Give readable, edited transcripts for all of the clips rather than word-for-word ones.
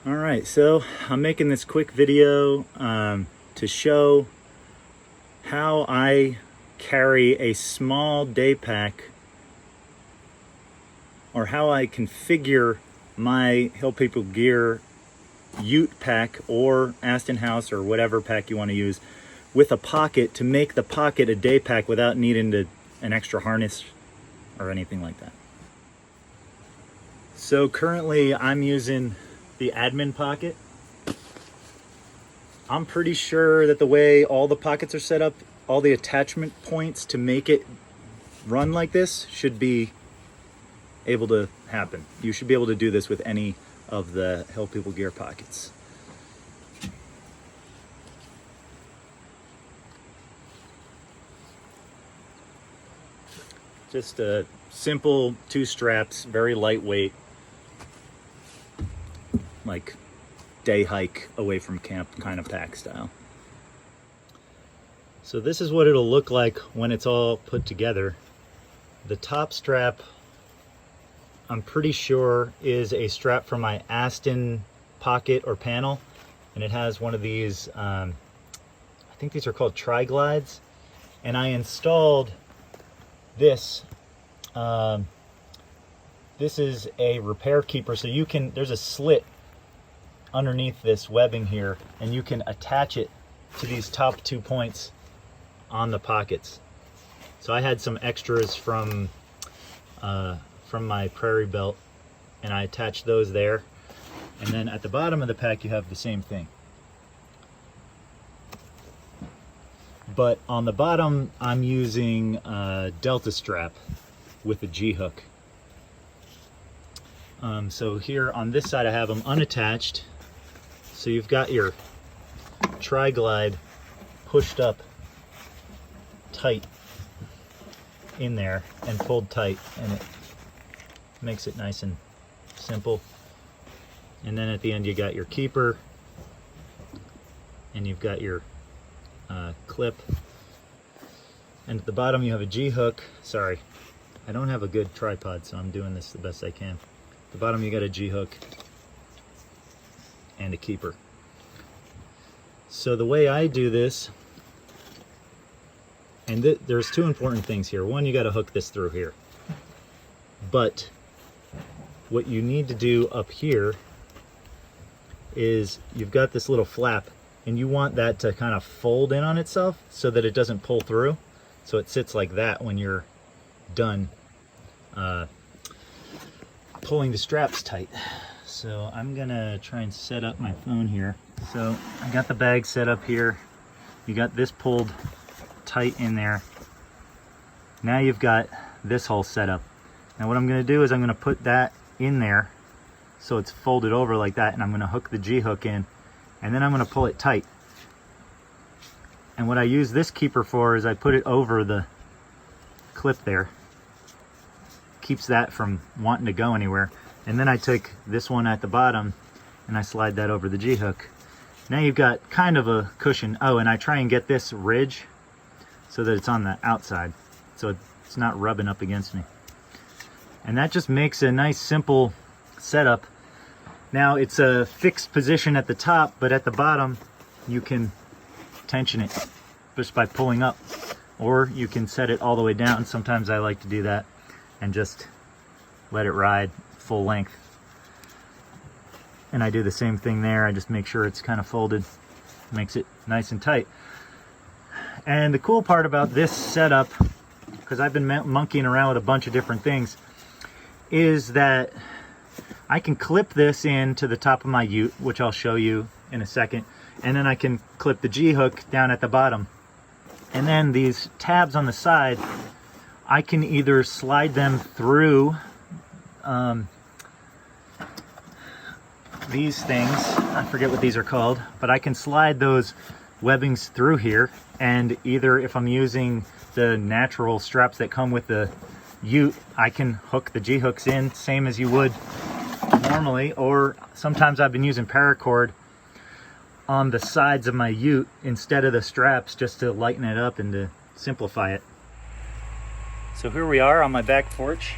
All right, so I'm making this quick video to show how I carry a small day pack, or how I configure my Hill People Gear Ute pack or Aston House or whatever pack you want to use with a pocket to make the pocket a day pack without needing an extra harness or anything like that. So currently I'm using the admin pocket. I'm pretty sure that the way all the pockets are set up, all the attachment points to make it run like this should be able to happen. You should be able to do this with any of the Hill People Gear pockets. Just a simple 2 straps, very lightweight, like day hike away from camp kind of pack style. So this is what it'll look like when it's all put together. The top strap, I'm pretty sure, is a strap from my Aston pocket or panel, and it has one of these, I think these are called tri-glides, and I installed this. This is a repair keeper, so you can, there's a slit underneath this webbing here, and you can attach it to these top 2 points on the pockets. So I had some extras from my Prairie Belt, and I attached those there. And then at the bottom of the pack you have the same thing. But on the bottom I'm using a Delta strap with a G-hook. So here on this side I have them unattached. So you've got your tri-glide pushed up tight in there and pulled tight, and it makes it nice and simple. And then at the end you got your keeper, and you've got your clip, and at the bottom you have a G-hook. Sorry, I don't have a good tripod, so I'm doing this the best I can. At the bottom you got a G-hook and a keeper. So the way I do this, and there's 2 important things here. One, you got to hook this through here, but what you need to do up here is you've got this little flap, and you want that to kind of fold in on itself so that it doesn't pull through. So it sits like that when you're done pulling the straps tight. So I'm gonna try and set up my phone here. So I got the bag set up here. You got this pulled tight in there. Now you've got this hole set up. Now what I'm gonna do is I'm gonna put that in there so it's folded over like that, and I'm gonna hook the G-hook in, and then I'm gonna pull it tight. And what I use this keeper for is I put it over the clip there. Keeps that from wanting to go anywhere. And then I take this one at the bottom and I slide that over the G-hook. Now you've got kind of a cushion. Oh, and I try and get this ridge so that it's on the outside, so it's not rubbing up against me. And that just makes a nice simple setup. Now it's a fixed position at the top, but at the bottom you can tension it just by pulling up, or you can set it all the way down. Sometimes I like to do that and just let it ride full length. And I do the same thing there. I just make sure it's kind of folded, makes it nice and tight. And the cool part about this setup, because I've been monkeying around with a bunch of different things, is that I can clip this into the top of my Ute, which I'll show you in a second, and then I can clip the G-hook down at the bottom. And then these tabs on the side, I can either slide them through these things, I forget what these are called, but I can slide those webbings through here, and either if I'm using the natural straps that come with the Ute, I can hook the G-hooks in, same as you would normally, or sometimes I've been using paracord on the sides of my Ute instead of the straps, just to lighten it up and to simplify it. So here we are on my back porch.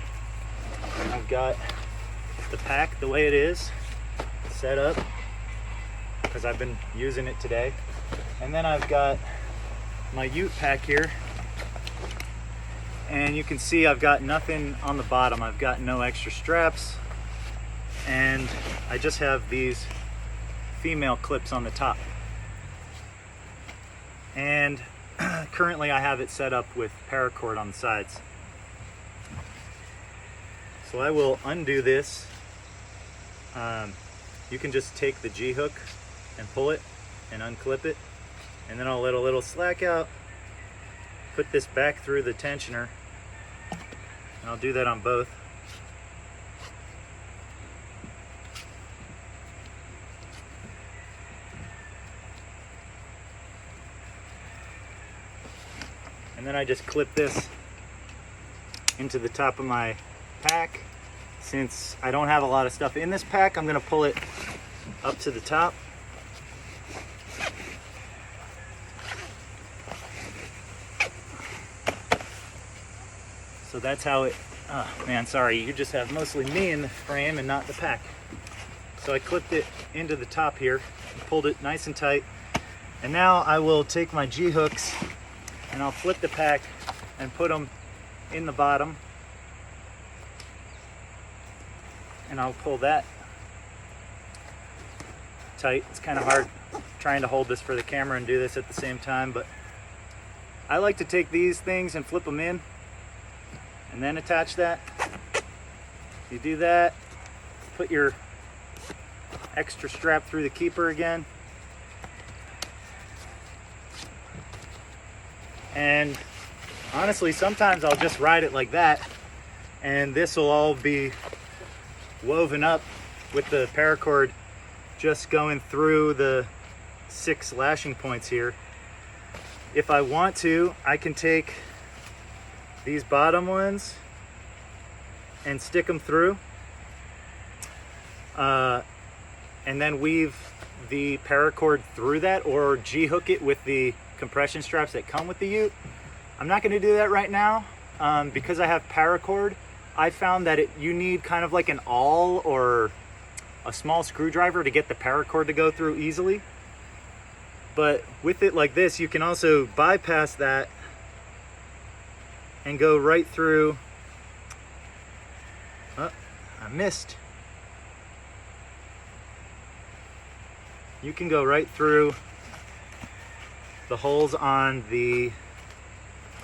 I've got the pack the way it is set up. because I've been using it today. And then I've got my ute pack here, and you can see I've got nothing on the bottom. I've got no extra straps, and I just have these female clips on the top. And currently I have it set up with paracord on the sides. So I will undo this. You can just take the G-hook and pull it and unclip it, and then I'll let a little slack out, put this back through the tensioner, and I'll do that on both. And then I just clip this into the top of my pack. Since I don't have a lot of stuff in this pack, I'm gonna pull it up to the top. So that's how it, oh man, sorry, you just have mostly me in the frame and not the pack. So I clipped it into the top here, and pulled it nice and tight. And now I will take my G-hooks and I'll flip the pack and put them in the bottom. And I'll pull that tight. It's kind of hard trying to hold this for the camera and do this at the same time, but I like to take these things and flip them in and then attach that. You do that, put your extra strap through the keeper again, and honestly sometimes I'll just ride it like that, and this will all be woven up with the paracord just going through the 6 lashing points here. If I want to, I can take these bottom ones and stick them through, and then weave the paracord through that, or G-hook it with the compression straps that come with the ute. I'm not going to do that right now because I have paracord. I found that you need kind of like an awl or a small screwdriver to get the paracord to go through easily. But with it like this, you can also bypass that and go right through. Oh, I missed. You can go right through the holes on the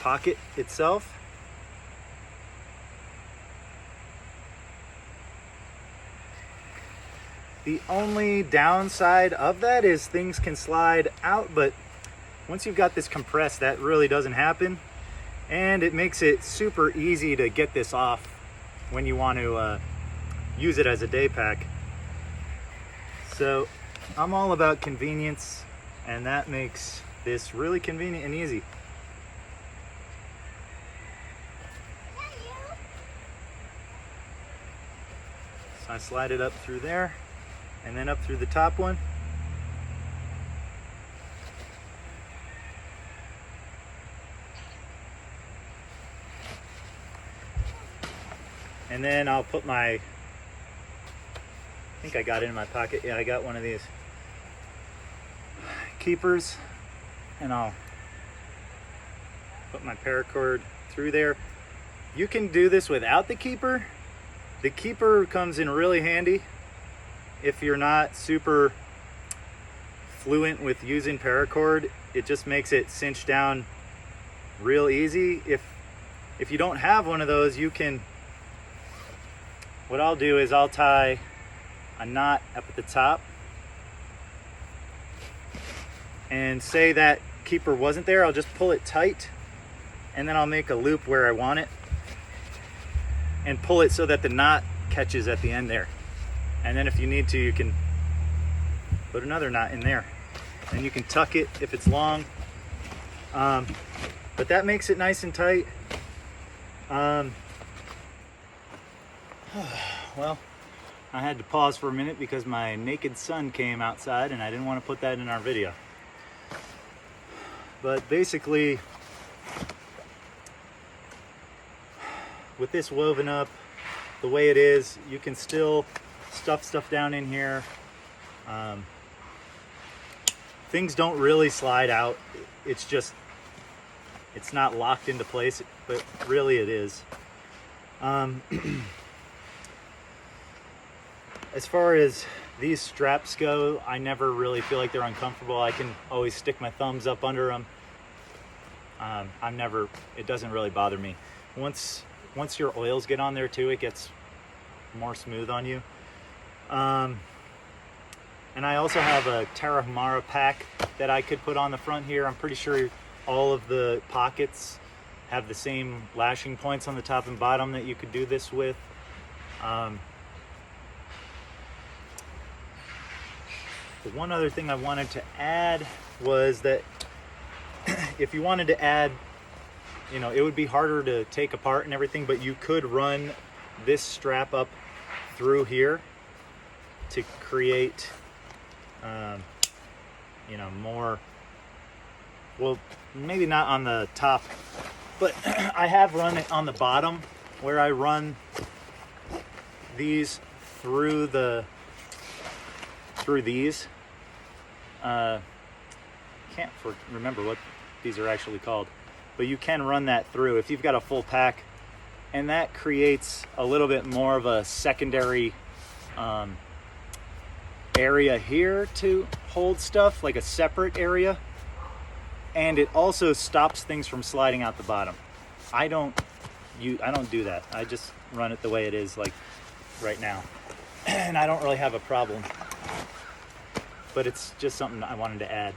pocket itself. The only downside of that is things can slide out, but once you've got this compressed, that really doesn't happen. And it makes it super easy to get this off when you want to use it as a day pack. So I'm all about convenience, and that makes this really convenient and easy. So I slide it up through there, and then up through the top one. And then I'll put my, I think I got it in my pocket. Yeah, I got one of these keepers, and I'll put my paracord through there. You can do this without the keeper. The keeper comes in really handy if you're not super fluent with using paracord. It just makes it cinch down real easy. If you don't have one of those, you can, what I'll do is I'll tie a knot up at the top, and say that keeper wasn't there, I'll just pull it tight, and then I'll make a loop where I want it and pull it so that the knot catches at the end there. And then if you need to, you can put another knot in there, and you can tuck it if it's long. But that makes it nice and tight. Well, I had to pause for a minute because my naked son came outside and I didn't want to put that in our video. But basically, with this woven up the way it is, you can still stuff stuff down in here. things don't really slide out. It's just, it's not locked into place, but really it is. As far as these straps go, I never really feel like they're uncomfortable. I can always stick my thumbs up under them. It doesn't really bother me. Once your oils get on there too, it gets more smooth on you. And I also have a Tarahumara pack that I could put on the front here. I'm pretty sure all of the pockets have the same lashing points on the top and bottom that you could do this with. The one other thing I wanted to add was that if you wanted to add, you know, it would be harder to take apart and everything, but you could run this strap up through here to create, you know, more, well, maybe not on the top, but I have run it on the bottom where I run these through these. Can't remember what these are actually called, but you can run that through if you've got a full pack, and that creates a little bit more of a secondary area here to hold stuff, like a separate area, and it also stops things from sliding out the bottom. I don't do that. I just run it the way it is, like right now, and I don't really have a problem, but it's just something I wanted to add.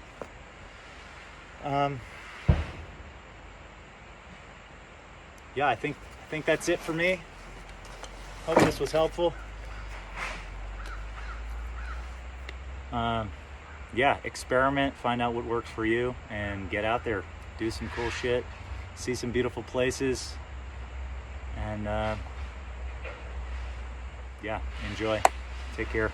Yeah, I think that's it for me. Hope this was helpful. Yeah, experiment, find out what works for you, and get out there, do some cool shit, see some beautiful places, and yeah, enjoy. Take care.